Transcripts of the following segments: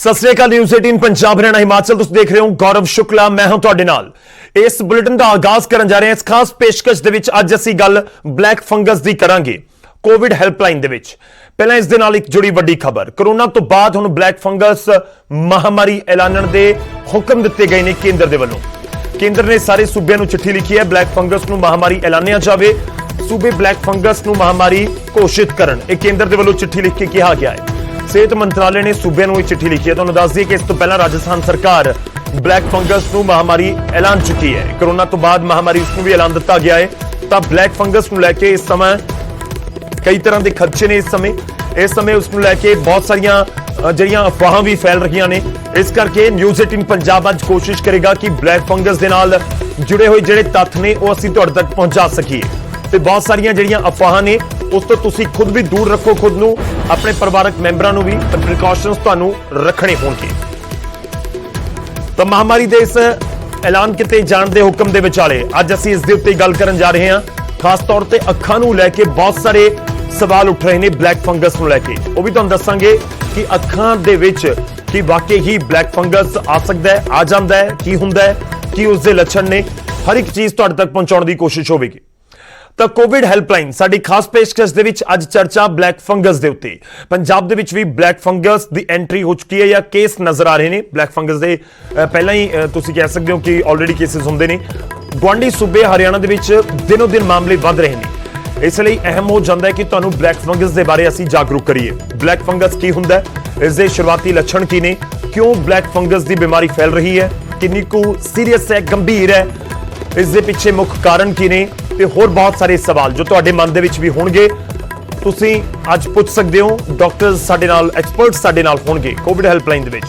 सत श्री अकाल। न्यूज़ 18 पंजाब हरियाणा हिमाचल तुसीं देख रहे हो। गौरव शुक्ला मैं हूं तुहाडे नाल। इस बुलेटिन का आगाज करन जा रहे हैं। इस खास पेशकश दे विच अज असीं गल ब्लैक फंगस दी करांगे कोविड हैल्पलाइन दे विच। पहलां इस दे नाल एक जुड़ी वड्डी खबर, कोरोना तो बाद हुण ब्लैक फंगस महामारी ऐलानण दे हुक्म दित्ते गए ने केंद्र दे वल्लों। केंद्र ने सारे सूबिਆਂ ਨੂੰ चिट्ठी लिखी है ब्लैक फंगस ਨੂੰ महामारी ऐलानिया जावे। सूबे ब्लैक फंगस ਨੂੰ महामारी घोषित करन, ਇਹ केंद्र ਦੇ ਵੱਲੋਂ चिट्ठी लिख के कहा गया है। सेहत मंत्रालय ने सूबे ਨੂੰ चिट्ठी लिखी है। ਤੁਹਾਨੂੰ ਦੱਸ ਦਈਏ कि इस तो पहला राजस्थान सरकार ब्लैक फंगस ਨੂੰ महामारी ऐलान चुकी है। कोरोना तो बाद महामारी उसਨੂੰ भी ऐलान दिता गया है। तो ब्लैक फंगस ਨੂੰ ਲੈ ਕੇ इस समय कई तरह के खदशे ने। इस समय उसਨੂੰ ਲੈ ਕੇ बहुत सारिया ਜਿਹੜੀਆਂ अफवाहां भी फैल रही ने। इस करके न्यूज़ 18 पंजाब अज कोशिश करेगा कि ब्लैक फंगस के नाल जुड़े हुए ਜਿਹੜੇ तत्थ ने वो असीं तुहाडे तक पहुंचा सकीए। तो बहुत सारिया ਜਿਹੜੀਆਂ अफवाहां ने उस तो तुसीं खुद भी दूर रखो, खुद नूं अपने परिवारक मैंबरां नूं भी प्रिकॉशनस तुहानूं रखने होणगे। तो महामारी दे इस ऐलान किते जाण दे हुक्म दे विचाले अज असीं इस दे उत्ते गल करन जा रहे हां। खास तौर ते अखां नूं लैके बहुत सारे सवाल उठ रहे हैं ब्लैक फंगस नूं लैके। वो भी तुहानूं दस्सांगे कि अखां दे विच कि वाकई ही ब्लैक फंगस आ सकदा है, आ जांदा है, की हुंदा है, की उसदे लक्षण ने, हर एक चीज़ तुहाडे तक पहुंचाउण दी कोशिश होवेगी। तो कोविड हैल्पलाइन साडी खास पेशकश दे विच अज चर्चा ब्लैक फंगस दे उत्ते। पंजाब दे विच भी ब्लैक फंगस दी एंट्री हो चुकी है या केस नज़र आ रहे हैं। ब्लैक फंगस दे पहला ही तुसीं कह सकते हो कि ऑलरेडी केसेस हुंदे ने। गुआंढी सूबे हरियाणा दे विच दिनों दिन मामले वध रहे हैं। इसलिए अहम हो जाता है कि तुहानूं ब्लैक फंगस के बारे असीं जागरूक करिए। ब्लैक फंगस की हुंदा है, इसके शुरुआती लक्षण की ने, क्यों ब्लैक फंगस की बीमारी फैल रही है, कितनी को सीरीयस है, गंभीर है, इसके पिछे मुख्य कारण की ने, ते होर बहुत सारे सवाल जो तुहाडे मन दे विच भी होणगे तुसीं अज पुछ सकदे हो। डॉक्टर्स साडे नाल, एक्सपर्ट्स साडे नाल होणगे कोविड हैल्पलाइन दे विच।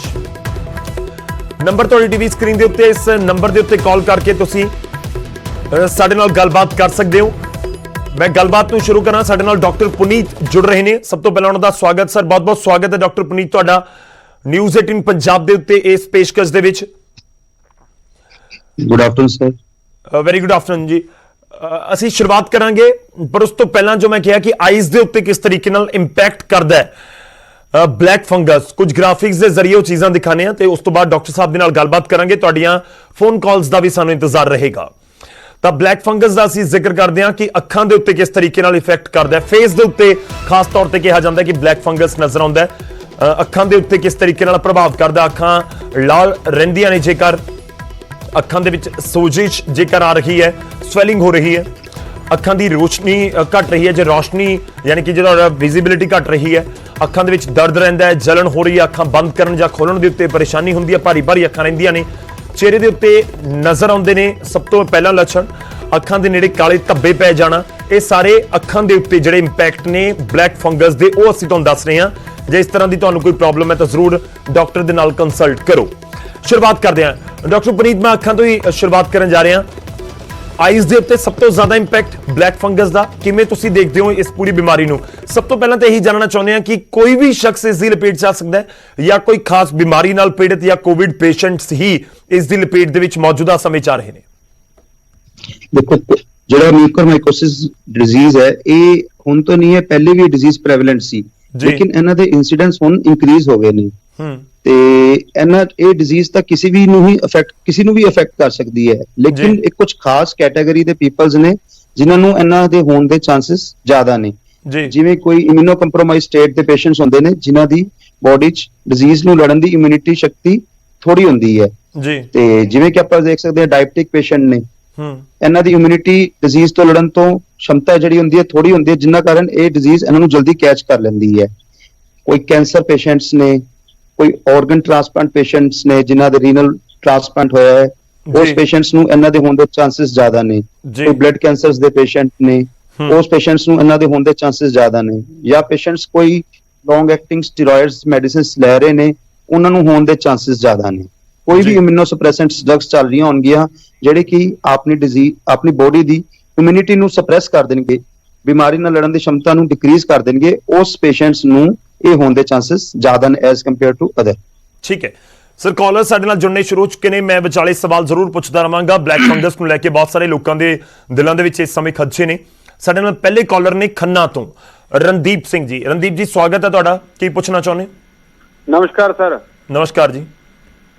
नंबर तुहाडी टीवी स्क्रीन दे उत्ते, इस नंबर दे उत्ते कॉल करके तुसीं साडे नाल गलबात कर सकदे हो। मैं गलबात नूं शुरू करा। साडे नाल डॉक्टर पुनीत जुड़ रहे हैं। सब तो पहला उन्हां दा स्वागत सर, बहुत बहुत स्वागत है डॉक्टर पुनीत तुहाडा न्यूज़ 18 पंजाब दे उत्ते इस पेशकश दे विच। Good afternoon sir. Very good afternoon ji. ਅਸੀਂ शुरुआत करांगे, पर उस तो पहला जो मैं कहा कि आइज़ दे उत्ते किस तरीके नाल इंपैक्ट करदा है ब्लैक फंगस, कुछ ग्राफिक्स के जरिए वो चीज़ां दिखाने हैं। तो उस तो बाद डॉक्टर साहब दे नाल गलबात करांगे। तुहाडीआं फोन कॉल्स का भी सानूं इंतजार रहेगा। तो ब्लैक फंगस का असीं जिक्र करते हैं कि अखां दे उत्ते किस तरीके नाल इफेक्ट करदा है। फेस दे उत्ते खास तौर पर कहा जाता है कि ब्लैक फंगस नजर आउंदा है। अखां दे उत्ते किस तरीके नाल प्रभाव करदा, अखां लाल रहिंदियां ने जेकर, अखां दे विच सोजिश जेकर आ रही है, स्वेलिंग हो रही है, अखां दी रोशनी घट रही है, जो रोशनी यानी कि जो विजिबिलिटी घट रही है, अखां दे विच दर्द रहिंदा है, जलन हो रही है, अखां बंद करन जां खोलण दे उत्ते परेशानी हुंदी है, भारी भारी अखां रहिंदियां ने, चेहरे दे उत्ते नज़र आउंदे ने सब तो पहला लक्षण, अखां दे नेड़े काले धब्बे पै जाना, ये सारे अखां दे उत्ते जिहड़े इंपैक्ट ने ब्लैक फंगस दे वो असीं तुहानूं दस रहे हां। जे इस तरह की तुहानूं कोई प्रॉब्लम है तो जरूर डॉक्टर दे नाल कंसल्ट करो। शुरुआत करते हैं डॉक्टर पुनीत, मैं अखां तो ही शुरुआत करन जा रहा। आइज़ दे उत्ते सब तो ज्यादा इंपैक्ट ब्लैक फंगस का किवें तुसीं देखदे हो इस पूरी बीमारी नूं? सब तो पहला तो यही जानना चाहुंदे हां कि कोई भी शख्स इसकी लपेट च आ सकदा है या कोई खास बीमारी नाल पीड़ित या कोविड पेशेंट्स ही इसकी लपेट दे विच मौजूदा समय च आ रहे हैं? देखो, जो म्यूकोरमाइकोसिस डिजीज है ये हुण तो नहीं है, पहले भी डिजीज प्रेवलेंट सी, लेकिन इन्हां दे इंसीडेंस हुण इंक्रीज हो गए ने। ते इन्हां ये डिजीज तां किसी भी नूं ही अफेक्ट कर सकदी है, लेकिन एक कुछ खास कैटेगरी दे पीपल्स ने जिन्हां नूं इन्हां दे होण दे चांसेस ज्यादा ने। जिवें कोई इम्यूनो कंप्रोमाइज स्टेट दे पेशेंट्स हुंदे ने जिन्हां दी बॉडी च डिजीज नूं लड़न दी इम्यूनिटी शक्ति थोड़ी हुंदी है। ते जिवें कि आपां देख सकदे हां डायबिटिक पेशेंट ने, इन्हां दी इम्यूनिटी डिजीज तो लड़न तो क्षमता जिहड़ी हुंदी है थोड़ी हुंदी है, जिन्ना कारण ये डिजीज इन्हां नूं जल्दी कैच कर लैंदी है। कोई कैंसर पेशेंट्स ने, कोई ऑर्गन ट्रांसप्लांट पेशेंट्स ने जिन्हां दे रीनल ट्रांसप्लांट होया है, उस पेशेंट्स नूं इन्हां दे होण दे चांसेस ज्यादा ने। कोई ब्लड कैंसर्स दे पेशेंट ने, उस पेशेंट्स नूं इन्हां दे होण दे चांसेस ज्यादा ने। या पेशेंट्स कोई लॉन्ग एक्टिंग स्टेरॉइड्स मेडिसिन्स ले रहे ने, उन्हां नूं होण दे चांसेस ज्यादा ने। कोई भी इम्यूनोसप्रेसेंट्स ड्रग्स चल रही होणगियां ਜਿਹੜੇ कि अपनी बॉडी की इम्यूनिटी ਨੂੰ ਸਪਰੈਸ ਕਰ ਦੇਣਗੇ, बीमारी ਨਾਲ ਲੜਨ ਦੀ क्षमता ਨੂੰ डिक्रीज कर देणगे, उस पेशेंट्स ਨੂੰ ਇਹ ਹੋਣ ਦੇ ਚਾਂसेस ਜ਼ਿਆਦਾ ਨੇ ਐਜ਼ ਕੰਪੇਅਰ ਟੂ ਅਦਰ। ठीक है सर, कॉलर साडे नाल जुड़ने शुरू हो चुके हैं। मैं विचाले सवाल जरूर पूछता रहांगा। ब्लैक फंगस को लैके बहुत सारे लोगों के दिलों के इस समय खदशे ने। साडे नाल पहले कॉलर ने खन्ना तो रणदीप सिंह जी। रणदीप जी स्वागत है तुहाडा, की पूछना चाहुंदे? नमस्कार सर। ਨਮਸਕਾਰ ਜੀ।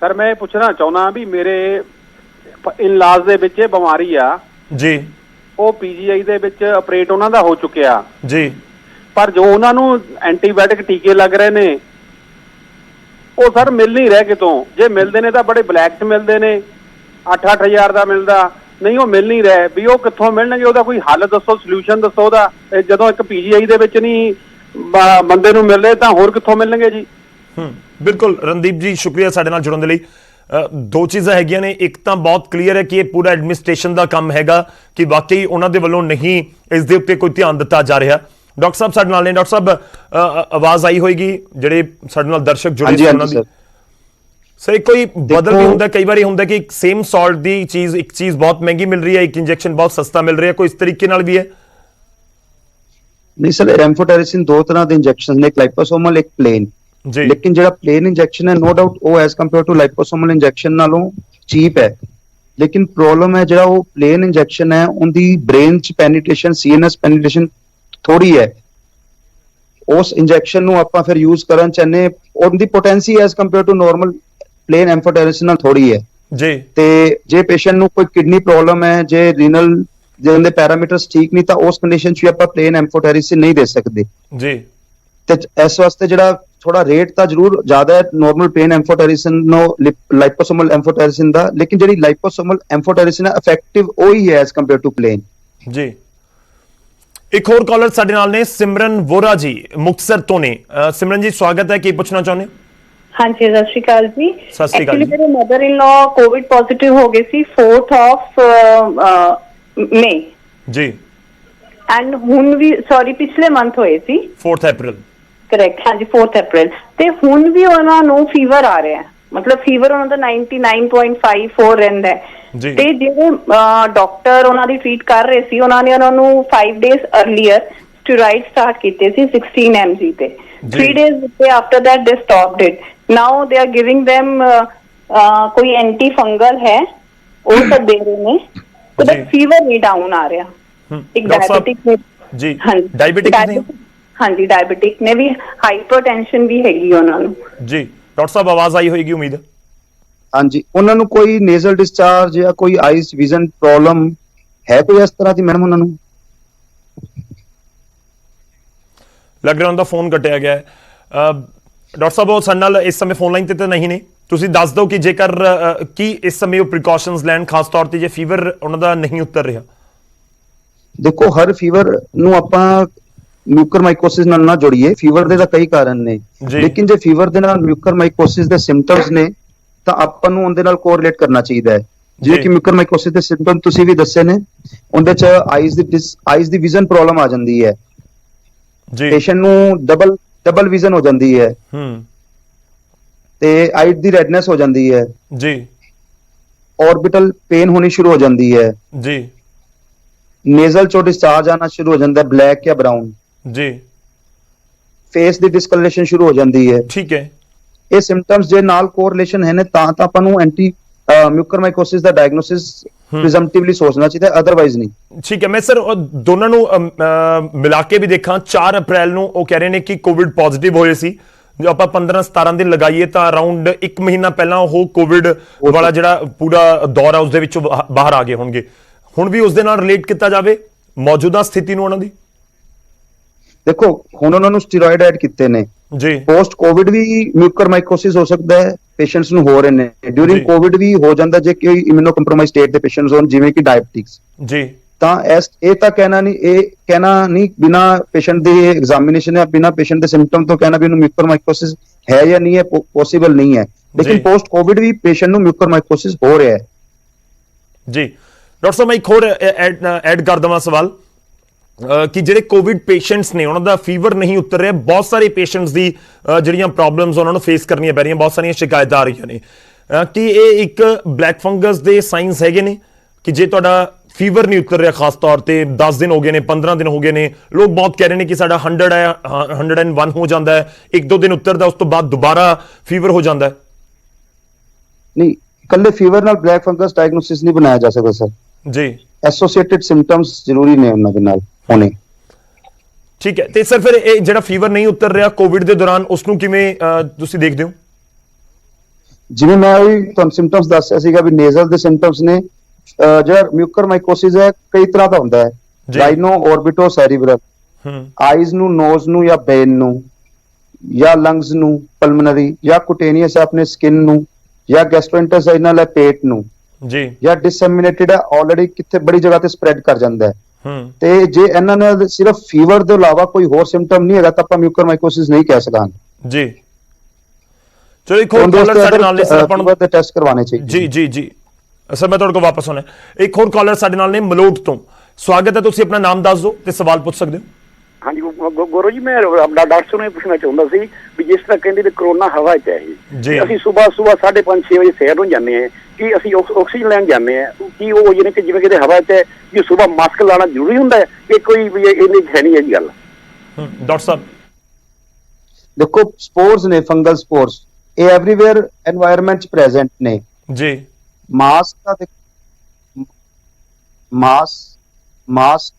ਸਰ ਮੈਂ ਪੁੱਛਣਾ ਚਾਹੁੰਦਾ ਵੀ ਮੇਰੇ ਇਨਲਾਜ ਦੇ ਵਿੱਚ ਇਹ ਬਿਮਾਰੀ ਆ ਜੀ ਉਹ ਪੀਜੀਆਈ ਦੇ ਵਿੱਚ ਆਪਰੇਟ ਉਹਨਾਂ ਦਾ ਹੋ ਚੁੱਕਿਆ ਜੀ। ਪਰ ਜੋ ਉਹਨਾਂ ਨੂੰ ਐਂਟੀਬਾਇਓਟਿਕ ਟੀਕੇ ਲੱਗ ਰਹੇ ਨੇ ਉਹ ਸਰ ਮਿਲ ਨਹੀਂ ਰਹੇ ਕਿਤੋਂ। ਜੇ ਮਿਲਦੇ ਨੇ ਤਾਂ ਬੜੇ ਬਲੈਕ 'ਚ ਮਿਲਦੇ ਨੇ, 8-8000 ਦਾ ਮਿਲਦਾ, ਨਹੀਂ ਉਹ ਮਿਲ ਨਹੀਂ ਰਹੇ ਵੀ ਉਹ ਕਿੱਥੋਂ ਮਿਲਣਗੇ। ਉਹਦਾ ਕੋਈ ਹੱਲ ਦੱਸੋ, ਸੋਲੂਸ਼ਨ ਦੱਸੋ ਉਹਦਾ। ਜਦੋਂ ਇੱਕ ਪੀਜੀਆਈ ਦੇ ਵਿੱਚ ਨਹੀਂ ਬੰਦੇ ਨੂੰ ਮਿਲ ਰਹੇ ਤਾਂ ਹੋਰ ਕਿੱਥੋਂ ਮਿਲਣਗੇ ਜੀ। ਬਿਲਕੁਲ ਰਣਦੀਪ ਜੀ, ਸ਼ੁਕਰੀਆ ਸਾਡੇ ਨਾਲ ਜੁੜਨ ਦੇ ਲਈ। ਦੋ ਚੀਜ਼ਾਂ ਹੈਗੀਆਂ ਨੇ, ਇੱਕ ਤਾਂ ਬਹੁਤ ਕਲੀਅਰ ਹੈ ਕਿ ਇਹ ਪੂਰਾ ਐਡਮਿਨਿਸਟ੍ਰੇਸ਼ਨ ਦਾ ਕੰਮ ਹੈਗਾ ਕਿ ਵਾਕਈ ਉਹਨਾਂ ਦੇ ਵੱਲੋਂ ਨਹੀਂ ਇਸ ਦੇ ਉੱਤੇ ਕੋਈ ਧਿਆਨ ਦਿੱਤਾ ਜਾ ਰਿਹਾ। ਡਾਕਟਰ ਸਾਹਿਬ ਸਾਡੇ ਨਾਲ ਨੇ। ਡਾਕਟਰ ਸਾਹਿਬ, ਆਵਾਜ਼ ਆਈ ਹੋਏਗੀ ਜਿਹੜੇ ਸਾਡੇ ਨਾਲ ਦਰਸ਼ਕ ਜੁੜੇ ਸੀ ਉਹਨਾਂ ਦੀ। ਸਰ ਕੋਈ ਬਦਲ ਵੀ ਹੁੰਦਾ, ਕਈ ਵਾਰੀ ਹੁੰਦਾ ਕਿ ਸੇਮ ਸਾਲਟ ਦੀ ਚੀਜ਼, ਇੱਕ ਚੀਜ਼ ਬਹੁਤ ਮਹਿੰਗੀ ਮਿਲ ਰਹੀ ਹੈ, ਇੱਕ ਇੰਜੈਕਸ਼ਨ ਬਹੁਤ ਸਸਤਾ ਮਿਲ ਰਿਹਾ, ਕੋਈ ਇਸ ਤਰੀਕੇ ਨਾਲ ਵੀ ਹੈ? ਨਹੀਂ ਸਰ, ਐਮਫੋਟੈਰਿਸਿਨ ਦੋ ਤਰ੍ਹਾਂ ਦੇ ਇੰਜੈਕਸ਼ਨਸ ਨੇ, ਇੱਕ ਲਾਈਪੋਸੋਮਲ, ਇੱਕ ਪਲੇਨ। ਲੇਕਿਨ ਜਿਹੜਾ ਪਲੇਨ ਇੰਜੈਕਸ਼ਨ ਹੈ ਨੋ ਡਾਊਟ ਉਹ ਐਜ਼ ਕੰਪੇਅਰ ਟੂ ਲਾਈਪੋਸੋਮਲ ਇੰਜੈਕਸ਼ਨ ਨਾਲੋਂ ਚੀਪ ਹੈ। ਲੇਕਿਨ ਪ੍ਰੋਬਲਮ ਹੈ ਜਿਹੜਾ ਉਹ ਪਲੇਨ ਇੰਜੈਕਸ਼ਨ ਹੈ ਉਹਦੀ ਬ੍ਰੇਨ ਚ ਪੈਨੀਟ੍ਰੇਸ਼ਨ, ਸੀਐਨਐਸ ਪੈਨੀਟ੍ਰੇਸ਼ਨ ਥੋੜੀ ਹੈ। ਉਸ ਇੰਜੈਕਸ਼ਨ ਨੂੰ ਆਪਾਂ ਫਿਰ ਯੂਜ਼ ਕਰਨ ਚਾਹਨੇ, ਉਹਦੀ potency as compare to normal plain amphotericin ਨਾਲ ਥੋੜੀ ਹੈ ਜੀ। ਤੇ ਜੇ ਪੇਸ਼ੈਂਟ ਨੂੰ ਕੋਈ ਕਿਡਨੀ ਪ੍ਰੋਬਲਮ ਹੈ, ਜੇ ਰੀਨਲ ਜਿਹਦੇ ਪੈਰਾਮੀਟਰਸ ਠੀਕ ਨਹੀਂ, ਤਾਂ ਉਸ ਕੰਡੀਸ਼ਨ 'ਚ ਵੀ ਆਪਾਂ ਪਲੇਨ ਐਮਫੋਟੈਰਿਸਿਨ ਨਹੀਂ ਦੇ ਸਕਦੇ ਜੀ। ਤੇ ਇਸ ਵਾਸਤੇ ਜਿਹੜਾ ਥੋੜਾ ਰੇਟ ਤਾਂ ਜ਼ਰੂਰ ਜ਼ਿਆਦਾ ਹੈ ਨਾਰਮਲ ਪਲੇਨ ਐਮਫੋਟੈਰਿਸਿਨ ਨੂੰ ਲਾਈਪੋਸੋਮਲ ਐਮਫੋਟੈਰਿਸਿਨ ਦਾ, ਲੇਕਿਨ ਜਿਹੜੀ ਲਾਈਪੋਸੋਮਲ ਐਮਫੋਟੈਰਿਸਿਨ ਹੈ ਇਫੈਕਟਿਵ ਉਹੀ ਹੈ ਐਜ਼ ਕੰਪੇਅਰ ਟੂ ਪਲੇਨ ਜੀ। ਇੱਕ ਹੋਰ ਕਾਲਰ ਸਾਡੇ ਨਾਲ ਨੇ, ਸਿਮਰਨ ਵੋਰਾ ਜੀ ਮੁਕਤਸਰ ਤੋਂ ਨੇ। ਸਿਮਰਨ ਜੀ ਸਵਾਗਤ ਹੈ, ਕੀ ਪੁੱਛਣਾ ਚਾਹੁੰਦੇ? ਹਾਂਜੀ, ਸਤਿ ਸ਼੍ਰੀ ਅਕਾਲ ਜੀ। ਸਤਿ ਸ਼੍ਰੀ ਅਕਾਲ। ਐਕਚੁਅਲੀ ਮੇਰੇ ਮਦਰ ਇਨ ਲਾ ਕੋਵਿਡ ਪੋਜ਼ਿਟਿਵ ਹੋ ਗਏ ਸੀ 4th of May ਜੀ, ਐਂਡ ਹੁਣ ਵੀ ਪਿਛਲੇ ਮੰਥ ਹੋਏ ਸੀ 4th April। ਕਰੈਕਟ, ਹਾਂਜੀ 4th April। ਤੇ ਹੁਣ ਵੀ ਉਹਨਾਂ ਨੂੰ ਫੀਵਰ ਆ ਰਿਹਾ ਹੈ, ਮਤਲਬ ਫੀਵਰ ਉਹਨਾਂ ਦਾ 99.54 ਰਹਿੰਦਾ ਹੈ। ਤੇ ਜਿਹੜੇ ਡਾਕਟਰ ਉਹਨਾਂ ਦੀ ਟ੍ਰੀਟ ਕਰ ਰਹੇ ਸੀ ਉਹਨਾਂ ਨੇ ਉਹਨਾਂ ਨੂੰ 5 days earlier ਸਟੀਰੋਇਡ ਸਟਾਰਟ ਕੀਤੇ ਸੀ 16 mg ਤੇ। 3 days after that they stopped it. Now they are giving them कोई एंटी फंगल है वो सब दे रहे हैं, तो बस फीवर नहीं डाउन आ रहा। एक डायबिटिक जी, हाँ डायबिटिक हाँ जी, डायबिटिक ने भी हाइपरटेंशन भी हैगी उन्होंने जी। डॉक्टर साहब आवाज आई होगी उम्मीद है? हाँ जी, उन्होंने कोई नेजल डिस्चार्ज या कोई आइस विजन प्रॉब्लम है कोई इस तरह की मैडम? उन्होंने लग रहा उनका फोन कटिया गया है। डॉक्टर साहब वो ਸਾਡੇ ਨਾਲ ਇਸ ਸਮੇਂ ਫੋਨ ਲਾਈਨ ਤੇ ਤਾਂ ਨਹੀਂ ਨੇ, ਤੁਸੀਂ ਦੱਸ ਦਿਓ ਕਿ ਜੇਕਰ ਕੀ ਇਸ ਸਮੇਂ ਉਹ ਪ੍ਰੀਕਾਸ਼ਨਸ ਲੈਣ, ਖਾਸ ਤੌਰ ਤੇ ਜੇ ਫੀਵਰ ਉਹਨਾਂ ਦਾ ਨਹੀਂ ਉਤਰ ਰਿਹਾ। ਦੇਖੋ ਹਰ ਫੀਵਰ ਨੂੰ ਆਪਾਂ ਮਿਊਕਰਮਾਈਕੋਸਿਸ ਨਾਲ ਨਾ ਜੋੜੀਏ, ਫੀਵਰ ਦੇ ਤਾਂ ਕਈ ਕਾਰਨ ਨੇ, ਲੇਕਿਨ ਜੇ ਫੀਵਰ ਦੇ ਨਾਲ ਮਿਊਕਰਮਾਈਕੋਸਿਸ ਦੇ ਸਿੰਪਟਮਸ ਨੇ ਤਾਂ ਆਪਾਂ ਨੂੰ ਉਹਦੇ ਨਾਲ ਕੋਰਿਲੇਟ ਕਰਨਾ ਚਾਹੀਦਾ ਹੈ। ਜਿਵੇਂ ਕਿ ਮਿਊਕਰਮਾਈਕੋਸਿਸ ਦੇ ਸਿੰਪਟਮ ਤੁਸੀਂ ਵੀ ਦੱਸੇ ਨੇ, ਉਹਦੇ ਚ ਆਈਜ਼ ਦੀ ਵਿਜ਼ਨ ਪ੍ਰੋਬਲਮ ਆ ਜਾਂਦੀ ਹੈ ਜੀ, ਪੇਸ਼ੈਂਟ ਨੂੰ ਡਬਲ ਵਿਜ਼ਨ ਹੋ ਜਾਂਦੀ ਹੈ ਤੇ ਆਈਜ਼ ਦੀ ਰੈਡਨੈਸ ਹੋ ਜਾਂਦੀ ਹੈ ਜੀ, ऑर्बिटल पेन होनी शुरू हो जाती है जी, नेजल चो डिस्चार्ज आना शुरू हो जाता है ब्लैक या ब्राउन जी, फेस दी डिस्कलरेशन शुरू हो जाती है। ठीक है, ये सिम्पटम्स जे नाल कोरिलेशन है ने तां तां आपां नूं एंटी म्यूकरमाइकोसिस दा डायग्नोसिस प्रिजम्पटिवली सोचना चाहिए, अदरवाइज नहीं। ठीक है, मैं सर दोनों नूं मिला के भी देखा 4 अप्रैल नूं वो कह रहे ने कि कोविड पॉजिटिव होए सी, जो आप 15-17 दिन लगाइए तो अराउंड 1 महीना पहला वो कोविड वाला जिहड़ा पूरा दौर है उसदे विचों बाहर आ गए होणगे। हुण भी उस दे नाल रिलेट किया जाए मौजूदा स्थिति नूं उन्हां दी? देखो हुण उन्हां नूं स्टेरॉइड ऐड कीते ने जी, पोस्ट कोविड भी म्यूकरमाइकोसिस हो सकता है, पेशेंट्स नूं हो रहे ने, ड्यूरिंग कोविड भी हो जाता जे कोई इम्यूनो कंप्रोमाइज स्टेट दे पेशेंट्स होण जिवें कि डायबिटिक्स जी, ਤਾਂ ਇਹ ਤਾਂ ਕਹਿਣਾ ਨਹੀਂ ਬਿਨਾ ਪੇਸ਼ੈਂਟ ਦੇ ਐਗਜ਼ਾਮੀਨੇਸ਼ਨ ਜਾਂ ਬਿਨਾ ਪੇਸ਼ੈਂਟ ਦੇ ਸਿੰਪਟਮ ਤੋਂ ਕਹਿਣਾ ਵੀ ਉਹਨੂੰ ਮਿਊਕਰਮਾਈਕੋਸਿਸ ਹੈ ਜਾਂ ਨਹੀਂ ਹੈ ਪੋਸੀਬਲ ਨਹੀਂ ਹੈ, ਲੇਕਿਨ ਪੋਸਟ ਕੋਵਿਡ ਵੀ ਪੇਸ਼ੈਂਟ ਨੂੰ ਮਿਊਕਰਮਾਈਕੋਸਿਸ ਹੋ ਰਿਹਾ ਹੈ ਜੀ। ਡਾਕਟਰ ਸਾਹਿਬ ਮੈਂ ਇੱਕ ਹੋਰ ਐਡ ਕਰ ਦਵਾਂ ਸਵਾਲ ਕਿ ਜਿਹੜੇ ਕੋਵਿਡ ਪੇਸ਼ੈਂਟਸ ਨੇ ਉਹਨਾਂ ਦਾ ਫੀਵਰ ਨਹੀਂ ਉਤਰ ਰਿਹਾ, ਬਹੁਤ ਸਾਰੇ ਪੇਸ਼ੈਂਟਸ ਦੀ ਜਿਹੜੀਆਂ ਪ੍ਰੋਬਲਮਸ ਉਹਨਾਂ ਨੂੰ ਫੇਸ ਕਰਨੀਆਂ ਪੈ ਰਹੀਆਂ, ਬਹੁਤ ਸਾਰੀਆਂ ਸ਼ਿਕਾਇਤਾਂ ਆ ਰਹੀਆਂ ਨੇ, ਕਿ ਇਹ ਇੱਕ ਬਲੈਕ ਫੰਗਸ ਦੇ ਸਾਈਨਸ ਹੈਗੇ ਨੇ ਕਿ ਜੇ ਤੁਹਾਡਾ ਫੀਵਰ ਨਹੀਂ ਉਤਰ ਰਿਹਾ, ਖਾਸ ਤੌਰ ਤੇ 10 ਦਿਨ ਹੋ ਗਏ ਨੇ, 15 ਦਿਨ ਹੋ ਗਏ ਨੇ, ਲੋਕ ਬਹੁਤ ਕਹਿ ਰਹੇ ਨੇ ਕਿ ਸਾਡਾ 100 ਹੈ 101 ਹੋ ਜਾਂਦਾ ਹੈ, 1-2 ਦਿਨ ਉਤਰਦਾ ਉਸ ਤੋਂ ਬਾਅਦ ਦੁਬਾਰਾ ਫੀਵਰ ਹੋ ਜਾਂਦਾ ਹੈ। ਨਹੀਂ, ਇਕੱਲੇ ਫੀਵਰ ਨਾਲ ਬਲੈਕ ਫੰਗਸ ਡਾਇਗਨੋਸਿਸ ਨਹੀਂ ਬਣਾਇਆ ਜਾ ਸਕਦਾ ਸਰ ਜੀ, ਐਸੋਸੀਏਟਿਡ ਸਿੰਪਟਮਸ ਜ਼ਰੂਰੀ ਨੇ ਉਹਨਾਂ ਦੇ ਨਾਲ ਹੋਣੇ। ਠੀਕ ਹੈ, ਤੇ ਸਰ ਫਿਰ ਇਹ ਜਿਹੜਾ ਫੀਵਰ ਨਹੀਂ ਉਤਰ ਰਿਹਾ ਕੋਵਿਡ ਦੇ ਦੌਰਾਨ ਉਸ ਨੂੰ ਕਿਵੇਂ ਤੁਸੀਂ ਦੇਖਦੇ ਹੋ? ਜਿਵੇਂ ਮੈਂ ਉਹੀ ਤੁਹਾਨੂੰ ਸਿੰਪਟਮਸ ਦੱਸਿਆ ਸੀਗਾ ਵੀ ਨੇਜ਼ਲ ਦੇ ਸਿੰਪਟਮਸ ਨੇ। ਜਿਹੜਾ ਮਿਊਕਰਮਾਈਕੋਸਿਸ ਹੈ ਕਈ ਤਰ੍ਹਾਂ ਦਾ ਹੁੰਦਾ ਹੈ, ਜੀ। ਰਾਈਨੋ ਔਰਬਿਟੋ ਸੈਰੀਬਰਲ, ਆਈਜ਼ ਨੂੰ, ਨੋਜ਼ ਨੂੰ ਜਾਂ ਬ੍ਰੇਨ ਨੂੰ, ਜਾਂ ਲੰਗਸ ਨੂੰ, ਪਲਮਨਰੀ, ਜਾਂ ਕੁਟੇਨੀਅਸ ਹੈ ਆਪਣੇ ਸਕਿਨ ਨੂੰ, ਜਾਂ ਗੈਸਟ੍ਰੋਇੰਟੇਸਟਾਈਨਲ ਹੈ ਪੇਟ ਨੂੰ, ਜੀ, ਜਾਂ ਡਿਸੈਮੀਨੇਟਡ ਹੈ ਆਲਰੇਡੀ ਕਿੱਥੇ ਬੜੀ ਜਗ੍ਹਾ ਤੇ ਸਪਰੈਡ ਕਰ ਜਾਂਦਾ ਹੈ। ਤੇ ਜੇ ਇਹਨਾਂ ਨਾਲ ਸਿਰਫ ਫੀਵਰ ਦੇ ਇਲਾਵਾ ਕੋਈ ਹੋਰ ਸਿੰਪਟਮ ਨਹੀਂ ਹੈਗਾ ਤਾਂ ਆਪਾਂ ਮਿਊਕਰਮਾਈਕੋਸਿਸ ਨਹੀਂ ਕਹਿ ਸਕਾਂਗੇ ਜੀ। ਚਲੋ ਇੱਕ ਹੋਰ ਕਾਲਰ ਸਾਡੇ ਨਾਲ ਨੇ ਸਰ, ਆਪਾਂ ਨੂੰ ਦੇ ਟੈਸਟ ਕਰਵਾਉਣੇ ਚਾਹੀਦੇ। ਜੀ ਸਰ, ਮੈਂ ਤੁਹਾਡੇ ਕੋਲ ਵਾਪਸ ਆਉਣਾ। ਇੱਕ ਹੋਰ ਕਾਲਰ ਸਾਡੇ ਨਾਲ ਨੇ ਮਲੋਟ ਤੋਂ। ਸਵਾਗਤ ਹੈ, ਤੁਸੀਂ ਆਪਣਾ ਨਾਮ ਦੱਸ ਦਿਓ ਤੇ ਸਵਾਲ ਪੁੱਛ ਸਕਦੇ ਹੋ। ਹਾਂਜੀ ਗੌਰਵ ਜੀ, ਮੈਂ ਆਪਣਾ ਡਾਕਟਰ ਨੂੰ ਪੁੱਛਣਾ ਚਾਹੁੰਦਾ ਸੀ ਵੀ ਜਿਸ ਤਰ੍ਹਾਂ ਕਹਿੰਦੇ ਵੀ ਕਰੋਨਾ ਹਵਾ 'ਚ ਹੈ ਜੀ। ਇਹ, ਅਸੀਂ ਸਵੇਰ 5:30-6 ਵਜੇ ਸੈਰ ਨੂੰ ਜਾਂਦੇ ਹਾਂ ਕਿ ਅਸੀਂ ਆਕਸੀਜਨ ਲੈਣ ਜਾਂਦੇ ਹਾਂ ਕਿ ਉਹ ਯਾਨੀ ਕਿ ਜਿਵੇਂ ਕਿਤੇ ਹਵਾ 'ਚ ਹੈ ਕਿ ਸਵੇਰ ਮਾਸਕ ਲਾਉਣਾ ਜ਼ਰੂਰੀ ਹੁੰਦਾ ਹੈ ਕਿ ਕੋਈ ਵੀ ਇੰਨੀ ਹੈ ਨਹੀਂ ਇਹ ਗੱਲ? ਡਾਕਟਰ ਸਾਹਿਬ ਦੇਖੋ, ਸਪੋਰਸ ਨੇ, ਫੰਗਲ ਸਪੋਰਸ, ਇਹ ਐਵਰੀਵੇਅਰ এনवायरमेंट 'ਚ ਪ੍ਰੈਜ਼ੈਂਟ ਨੇ ਜੀ। ਮਾਸਕ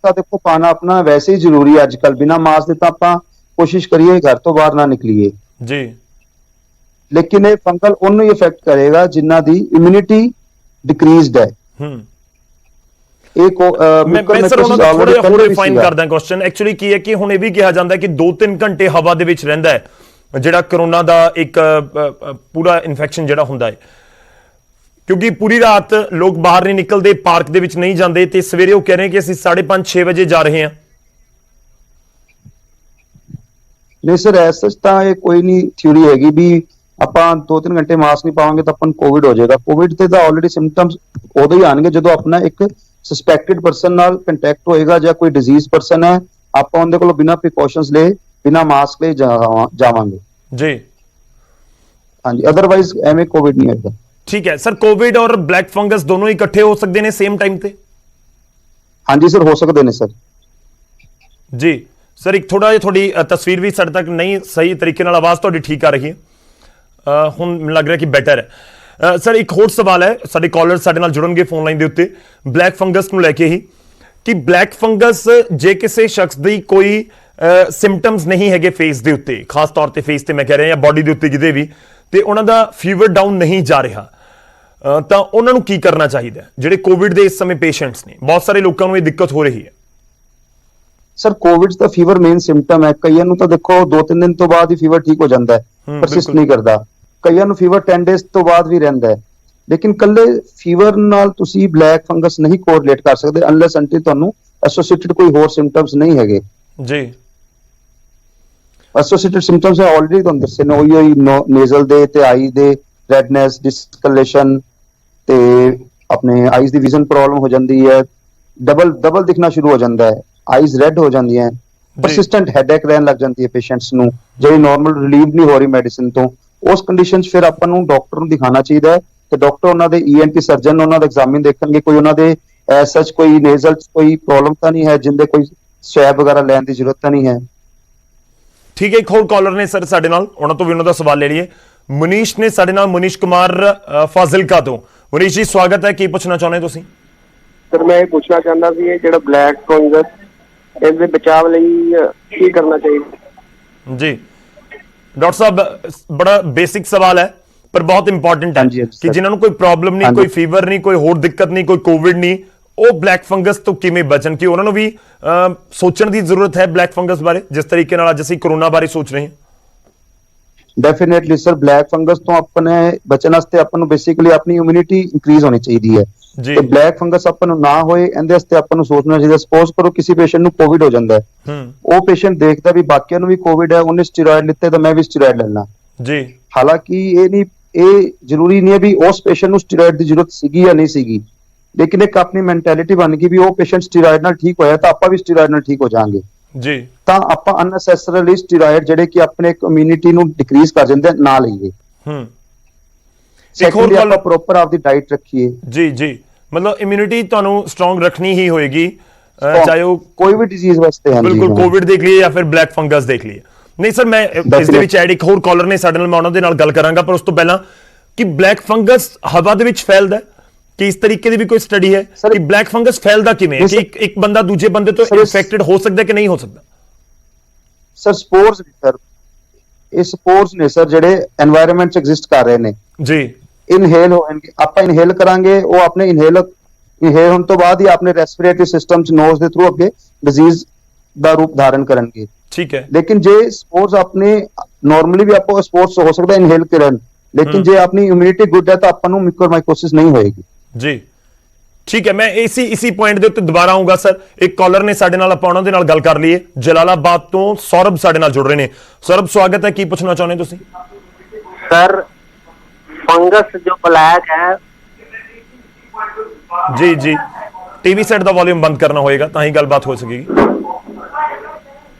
ਤਾਂ ਦੇਖੋ ਪਾਣਾ ਆਪਣਾ ਵੈਸੇ ਹੀ ਜ਼ਰੂਰੀ ਹੈ ਅੱਜ ਕੱਲ। ਬਿਨਾ ਮਾਸਕ ਦੇ ਤਾਂ ਆਪਾਂ ਕੋਸ਼ਿਸ਼ ਕਰੀਏ ਘਰ ਤੋਂ ਬਾਹਰ ਨਾ ਨਿਕਲੀਏ ਜੀ, ਲੇਕਿਨ ਇਹ ਫੰਗਲ ਉਹਨੂੰ ਹੀ ਇਫੈਕਟ ਕਰੇਗਾ ਜਿਨ੍ਹਾਂ ਦੀ ਇਮਿਊਨਿਟੀ ਡਿਕਰੀਜ਼ਡ ਹੈ। ਮੈਂ ਸਰ ਉਹਨਾਂ ਦਾ ਥੋੜਾ ਜਿਹਾ ਹੋਰ ਰਿਫਾਈਨ ਕਰਦਾ ਕੁਐਸਚਨ। ਐਕਚੁਅਲੀ ਕੀ ਹੈ ਕਿ ਹੁਣ ਇਹ ਵੀ ਕਿਹਾ ਜਾਂਦਾ ਹੈ ਕਿ 2-3 ਘੰਟੇ ਹਵਾ ਦੇ ਵਿੱਚ ਰਹਿੰਦਾ ਹੈ ਜਿਹੜਾ ਕਰੋਨਾ ਦਾ ਇੱਕ ਪੂਰਾ ਇਨਫੈਕਸ਼ਨ ਜਿਹੜਾ ਹੁੰਦਾ ਹੈ, ਕਿਉਂਕਿ ਪੂਰੀ ਰਾਤ ਲੋਕ ਬਾਹਰ ਨਹੀਂ ਨਿਕਲਦੇ, ਪਾਰਕ ਦੇ ਵਿੱਚ ਨਹੀਂ ਜਾਂਦੇ, ਤੇ ਸਵੇਰੇ ਉਹ ਕਹਿ ਰਹੇ ਕਿ ਅਸੀਂ 5:30-6 ਵਜੇ ਜਾ ਰਹੇ ਹਾਂ। ਨਹੀਂ ਸਰ, ਐਸਾ ਤਾਂ ਇਹ ਕੋਈ ਨਹੀਂ ਥਿਊਰੀ ਹੈਗੀ ਵੀ ਆਪਾਂ 2-3 ਘੰਟੇ ਮਾਸਕ ਨਹੀਂ ਪਾਵਾਂਗੇ ਤਾਂ ਆਪਾਂ ਨੂੰ ਕੋਵਿਡ ਹੋ ਜਾਏਗਾ। ਕੋਵਿਡ ਤੇ ਤਾਂ ਆਲਰੇਡੀ ਸਿੰਪਟਮਸ ਉਦੋਂ ਹੀ ਆਣਗੇ ਜਦੋਂ ਆਪਣਾ ਇੱਕ ਸਸਪੈਕਟਡ ਪਰਸਨ ਨਾਲ ਕੰਟੈਕਟ ਹੋਏਗਾ ਜਾਂ ਕੋਈ ਡਿਜ਼ੀਜ਼ ਪਰਸਨ ਹੈ, ਆਪਾਂ ਉਹਦੇ ਕੋਲੋਂ ਬਿਨਾਂ ਪ੍ਰੀਕਾਸ਼ਨਸ ਲਏ, ਬਿਨਾਂ ਮਾਸਕ ਲਏ ਜਾਵਾਂਗੇ ਜੀ। ਹਾਂਜੀ, ਅਦਰਵਾਈਜ਼ ਐਵੇਂ ਕੋਵਿਡ ਨਹੀਂ ਹੋਏਗਾ। ਠੀਕ ਹੈ ਸਰ, ਕੋਵਿਡ ਔਰ ਬਲੈਕ ਫੰਗਸ ਦੋਨੋਂ ਇਕੱਠੇ ਹੋ ਸਕਦੇ ਨੇ ਸੇਮ ਟਾਈਮ ਤੇ? ਹਾਂਜੀ ਸਰ, ਹੋ ਸਕਦੇ ਨੇ ਸਰ। ਜੀ ਸਰ, ਇੱਕ ਥੋੜਾ ਜਿਹਾ ਤੁਹਾਡੀ ਤਸਵੀਰ ਵੀ ਸਾਡੇ ਤੱਕ ਨਹੀਂ ਸਹੀ ਤਰੀਕੇ ਨਾਲ, ਆਵਾਜ਼ ਤੁਹਾਡੀ ਠੀਕ ਆ ਰਹੀ ਹੈ, ਹੁਣ ਮੈਨੂੰ ਲੱਗ ਰਿਹਾ ਕਿ ਬੈਟਰ ਹੈ। ਸਰ ਇੱਕ ਹੋਰ ਸਵਾਲ ਹੈ, ਸਾਡੇ ਕਾਲਰ ਸਾਡੇ ਨਾਲ ਜੁੜਨਗੇ ਫੋਨ ਲਾਈਨ ਦੇ ਉੱਤੇ ਬਲੈਕ ਫੰਗਸ ਨੂੰ ਲੈ ਕੇ ਹੀ, ਕਿ ਬਲੈਕ ਫੰਗਸ ਜੇ ਕਿਸੇ ਸ਼ਖਸ ਦੀ ਕੋਈ ਸਿੰਪਟਮਸ ਨਹੀਂ ਹੈਗੇ ਫੇਸ ਦੇ ਉੱਤੇ, ਖਾਸ ਤੌਰ ਤੇ ਫੇਸ ਤੇ ਮੈਂ ਕਹਿ ਰਿਹਾ, ਜਾਂ ਬਾਡੀ ਦੇ ਉੱਤੇ ਕਿਤੇ ਵੀ, ਤੇ ਉਹਨਾਂ ਦਾ ਫੀਵਰ ਡਾਊਨ ਨਹੀਂ ਜਾ ਰਿਹਾ, ਤਾਂ ਉਹਨਾਂ ਨੂੰ ਕੀ ਕਰਨਾ ਚਾਹੀਦਾ ਜਿਹੜੇ ਕੋਵਿਡ ਦੇ ਇਸ ਸਮੇਂ ਪੇਸ਼ੈਂਟਸ ਨੇ? ਬਹੁਤ ਸਾਰੇ ਲੋਕਾਂ ਨੂੰ ਇਹ ਦਿੱਕਤ ਹੋ ਰਹੀ ਹੈ। ਸਰ, ਕੋਵਿਡ ਦਾ ਫੀਵਰ ਮੇਨ ਸਿੰਪਟਮ ਹੈ। ਕਈਆਂ ਨੂੰ ਤਾਂ ਦੇਖੋ 2-3 ਦਿਨ ਤੋਂ ਬਾਅਦ ਹੀ ਫੀਵਰ ਠੀਕ ਹੋ ਜਾਂਦਾ ਹੈ, ਪਰਸਿਸਟ ਨਹੀਂ ਕਰਦਾ। ਕਈਆਂ ਨੂੰ ਫੀਵਰ 10 ਡੇਜ਼ ਤੋਂ ਬਾਅਦ ਵੀ ਰਹਿੰਦਾ ਹੈ। ਲੇਕਿਨ ਕੱਲੇ ਫੀਵਰ ਨਾਲ ਤੁਸੀਂ ਬਲੈਕ ਫੰਗਸ ਨਹੀਂ ਕੋਰਿਲੇਟ ਕਰ ਸਕਦੇ ਅਨਲੈਸ ਅੰਟਿਲ ਤੁਹਾਨੂੰ ਐਸੋਸੀਏਟਡ ਕੋਈ ਹੋਰ ਸਿੰਪਟਮਸ ਨਹੀਂ ਹੈਗੇ ਜੀ। ਐਸੋਸੀਏਟਡ ਸਿੰਪਟਮਸ ਹੈ ਆਲਰੇਡੀ ਤੁਹਾਨੂੰ ਦੱਸੇ ਨੇ, ਉਹੀ ਨੇਜ਼ਲ ਦੇ ਤੇ ਆਈ ਦੇ ਰੈਡਨੈਸ, ਡਿਸਕਲੇਸ਼ਨ, ਤੇ ਆਪਣੇ ਆਈਜ਼ ਦੀ ਵਿਜ਼ਨ ਪ੍ਰੋਬਲਮ ਹੋ ਜਾਂਦੀ ਹੈ, ਡਬਲ ਦਿਖਣਾ ਸ਼ੁਰੂ ਹੋ ਜਾਂਦਾ ਹੈ, ਆਈਜ਼ ਰੈਡ ਹੋ ਜਾਂਦੀਆਂ, ਪਰਸਿਸਟੈਂਟ ਹੈਡੇਕ ਰਹਿਣ ਲੱਗ ਜਾਂਦੀ ਹੈ ਪੇਸ਼ੈਂਟਸ ਨੂੰ, ਜਿਹੜੀ ਨਾਰਮਲ ਰਿਲੀਵ ਨਹੀਂ ਹੋ ਰਹੀ ਮੈਡੀਸਿਨ ਤੋਂ। ਉਸ ਕੰਡੀਸ਼ਨ 'ਚ ਫਿਰ ਆਪਾਂ ਨੂੰ ਡਾਕਟਰ ਨੂੰ ਦਿਖਾਣਾ ਚਾਹੀਦਾ ਹੈ ਤੇ ਡਾਕਟਰ ਉਹਨਾਂ ਦੇ ENT ਸਰਜਨ ਉਹਨਾਂ ਦਾ ਐਗਜ਼ਾਮਿਨ ਦੇਖਣਗੇ, ਕੋਈ ਉਹਨਾਂ ਦੇ ਸੱਚ ਕੋਈ ਨੇਜ਼ਲ 'ਚ ਕੋਈ ਪ੍ਰੋਬਲਮ ਤਾਂ ਨਹੀਂ ਹੈ ਜਿੰਦੇ ਕੋਈ ਸਵੈਬ ਵਗੈਰਾ ਲੈਣ ਦੀ ਜ਼ਰੂਰਤ ਤਾਂ ਨਹੀਂ ਹੈ। ਠੀਕ ਹੈ, ਇੱਕ ਹੋਰ ਕਾਲਰ ਨੇ ਸਰ ਸਾਡੇ ਨਾਲ, ਉਹਨਾਂ ਤੋਂ ਵੀ ਉਹਨਾਂ ਦਾ ਸਵਾਲ ਲੈ ਲਈਏ। ਮਨੀਸ਼ ਨੇ ਸਾਡੇ ਨਾਲ, ਮਨੀਸ਼ ਕੁਮਾਰ ਫਾਜ਼ਿਲਕਾ ਤੋਂ। ਮਨੀਸ਼ ਜੀ ਸਵਾਗਤ ਹੈ, ਕੀ ਪੁੱਛਣਾ ਚਾਹੁੰਦੇ ਤੁਸੀਂ? ਸਰ ਮੈਂ ਇਹ ਪੁੱਛਣਾ ਚਾਹੁੰਦਾ ਸੀ ਇਹ ਜਿਹੜਾ ਬਲੈਕ ਫੰਗਸ ਇਸ ਦੇ ਬਚਾਅ ਲਈ ਕੀ ਕਰਨਾ ਚਾਹੀਦਾ? ਜੀ ਡਾਕਟਰ ਸਾਹਿਬ, ਬੜਾ ਬੇਸਿਕ ਸਵਾਲ ਹੈ ਪਰ ਬਹੁਤ ਇੰਪੋਰਟੈਂਟ ਹੈ ਕਿ ਜਿਨ੍ਹਾਂ ਨੂੰ ਕੋਈ ਪ੍ਰੋਬਲਮ ਨਹੀਂ, ਕੋਈ ਫੀਵਰ ਨਹੀਂ, ਕੋਈ ਹੋਰ ਦਿੱਕਤ ਨਹੀਂ, ਕੋਈ ਕੋਵਿਡ ਨਹੀਂ, ਉਹ ਬਲੈਕ ਫੰਗਸ ਤੋਂ ਕਿਵੇਂ ਬਚਣ, ਕਿ ਉਹਨਾਂ ਨੂੰ ਵੀ ਸੋਚਣ ਦੀ ਜ਼ਰੂਰਤ ਹੈ ਬਲੈਕ ਫੰਗਸ ਬਾਰੇ ਜਿਸ ਤਰੀਕੇ ਨਾਲ ਅੱਜ ਅਸੀਂ ਕਰੋਨਾ ਬਾਰੇ ਸੋਚ ਰਹੇ ਹਾਂ। ਡੈਫੀਨੇਟਲੀ ਸਰ, ਬਲੈਕ ਫੰਗਸ ਤੋਂ ਆਪਣੇ ਬਚਣ ਵਾਸਤੇ ਆਪਾਂ ਨੂੰ ਬੇਸਿਕਲੀ ਆਪਣੀ ਇਮਿਊਨਿਟੀ ਇਨਕਰੀਜ਼ ਹੋਣੀ ਚਾਹੀਦੀ ਹੈ ਤੇ ਬਲੈਕ ਫੰਗਸ ਆਪਾਂ ਨੂੰ ਨਾ ਹੋਏ ਇਹਦੇ ਵਾਸਤੇ ਆਪਾਂ ਨੂੰ ਸੋਚਣਾ ਚਾਹੀਦਾ। ਸਪੋਜ਼ ਕਰੋ ਕਿਸੇ ਪੇਸ਼ੈਂਟ ਨੂੰ ਕੋਵਿਡ ਹੋ ਜਾਂਦਾ ਹੈ, ਉਹ ਪੇਸ਼ੈਂਟ ਦੇਖਦਾ ਵੀ ਬਾਕੀਆਂ ਨੂੰ ਵੀ ਕੋਵਿਡ ਹੈ, ਉਹਨੇ ਸਟੀਰੋਇਡ ਲਿੱਤੇ ਤਾਂ ਮੈਂ ਵੀ ਸਟੀਰੋਇਡ ਲੈਣਾ ਜੀ। ਹਾਲਾਂਕਿ ਇਹ ਜ਼ਰੂਰੀ ਨਹੀਂ ਹੈ ਵੀ ਉਸ ਪੇਸ਼ੈਂਟ ਨੂੰ ਸਟੀਰੋਇਡ ਦੀ ਜ਼ਰੂਰਤ ਸੀਗੀ ਜਾਂ ਨਹੀਂ ਸੀਗੀ, ਲੇਕਿਨ ਇੱਕ ਆਪਣੀ ਮੈਂਟੈਲਿਟੀ ਬਣ ਗਈ ਵੀ ਉਹ ਪੇਸ਼ੈਂਟ ਸਟੀਰੋਇਡ ਨਾਲ ਠੀਕ ਹੋਇਆ ਤਾਂ ਆਪਾਂ ਵੀ ਸਟੀਰੋਇਡ ਨਾਲ ਠੀਕ ਹੋ ਜਾਵਾਂਗੇ ਜੀ। ਤਾਂ ਆਪਾਂ ਅਨਨੈਸੈਸਰੀਲੀ ਸਟੀਰੋਇਡ ਜਿਹੜੇ ਕਿ ਆਪਣੇ ਇਮਿਊਨਿਟੀ ਨੂੰ ਡਿਕਰੀਜ਼ ਕਰ ਦਿੰਦੇ ਨਾ ਲਈਏ। ਇੱਕ ਹੋਰ ਗੱਲ, ਆਪਾਂ ਪ੍ਰੋਪਰ ਆਪਦੀ ਡਾਈਟ ਰੱਖੀਏ ਜੀ। ਮਤਲਬ ਇਮਿਊਨਿਟੀ ਤੁਹਾਨੂੰ ਸਟਰੋਂਗ ਰੱਖਣੀ ਹੀ ਹੋਏਗੀ, ਚਾਹੇ ਉਹ ਕੋਈ ਵੀ ਡਿਜ਼ੀਜ਼ ਵਾਸਤੇ ਹੈ। ਬਿਲਕੁਲ, ਕੋਵਿਡ ਦੇਖ ਲਈਏ ਜਾਂ ਫਿਰ ਬਲੈਕ ਫੰਗਸ ਦੇਖ ਲਈਏ। ਨਹੀਂ ਸਰ, ਮੈਂ ਇਸ ਦੇ ਵਿੱਚ ਐਡ ਇੱਕ ਹੋਰ ਕਾਲਰ ਨੇ ਸਾਡੇ ਨਾਲ, ਮੈਂ ਉਹਨਾਂ ਦੇ ਨਾਲ ਗੱਲ ਕਰਾਂਗਾ, ਪਰ ਉਸ ਤੋਂ ਪਹਿਲਾਂ ਕਿ ਬਲੈਕ ਫੰਗਸ ਹਵਾ ਦੇ ਵਿੱਚ ਫੈਲਦਾ ਕਿ ਇਸ ਤਰੀਕੇ ਦੀ ਵੀ ਕੋਈ ਸਟੱਡੀ ਹੈ ਕਿ ਬਲੈਕ ਫੰਗਸ ਫੈਲਦਾ ਕਿਵੇਂ, ਕਿ ਇੱਕ ਬੰਦਾ ਦੂਜੇ ਬੰਦੇ ਤੋਂ ਇਨਫੈਕਟਡ ਹੋ ਸਕਦਾ ਕਿ ਨਹੀਂ ਹੋ ਸਕਦਾ? ਸਰ ਸਪੋਰਸ ਇਹ ਸਪੋਰਸ ਨੇ ਸਰ ਜਿਹੜੇ এনवायरमेंट 'ਚ ਐਗਜ਼ਿਸਟ ਕਰ ਰਹੇ ਨੇ ਜੀ ਇਨਹੇਲ ਹੋਣਗੇ, ਆਪਾਂ ਇਨਹੇਲ ਕਰਾਂਗੇ, ਉਹ ਆਪਣੇ ਇਨਹੇਲ ਹੋਣ ਤੋਂ ਬਾਅਦ ਹੀ ਆਪਣੇ ਰੈਸਪੀਰੇਟਰੀ ਸਿਸਟਮ 'ਚ ਨੋਜ਼ ਦੇ ਥਰੂ ਅੱਗੇ ਡਿਜ਼ੀਜ਼ ਦਾ ਰੂਪ ਧਾਰਨ ਕਰਨਗੇ। ਠੀਕ ਹੈ ਲੇਕਿਨ ਜੇ ਸਪੋਰਸ ਆਪਣੇ ਨਾਰਮਲੀ ਵੀ ਆਪਾਂ ਸਪੋਰਸ ਹੋ ਸਕਦਾ ਇਨਹੇਲ ਕਰਨ, ਲੇਕਿਨ ਜੇ ਆਪਣੀ ਇਮਿਊਨਿਟੀ ਗੁੱਡ ਹੈ ਤਾਂ ਆਪਾਂ ਨੂੰ ਮਿਊਕਰਮਾਈਕੋਸਿਸ ਨਹੀਂ ਹੋਏਗੀ। ਜੀ ਠੀਕ ਹੈ, ਮੈਂ ਇसी ਪੁਆਇੰਟ ਦੇ ਉੱਤੇ ਦੁਬਾਰਾ ਆਉਂਗਾ ਸਰ। ਇੱਕ ਕਾਲਰ ਨੇ ਸਾਡੇ ਨਾਲ, ਆਪਾਂ ਉਹਨਾਂ ਦੇ ਨਾਲ ਗੱਲ ਕਰ ਲਈਏ। ਜਲਾਲਾਬਾਦ ਤੋਂ ਸੌਰਭ ਸਾਡੇ ਨਾਲ ਜੁੜ ਰਹੇ ਨੇ। ਸੌਰਭ ਸਵਾਗਤ ਹੈ, ਕੀ ਪੁੱਛਣਾ ਚਾਹੁੰਦੇ ਤੁਸੀਂ? सर फंगस जो ब्लैक है ਜੀ ਜੀ ਟੀਵੀ ਸੈੱਟ ਦਾ ਵੋਲਿਊਮ ਬੰਦ ਕਰਨਾ ਹੋਏਗਾ ਤਾਂ ਹੀ ਗੱਲਬਾਤ ਹੋ ਸਕੇਗੀ।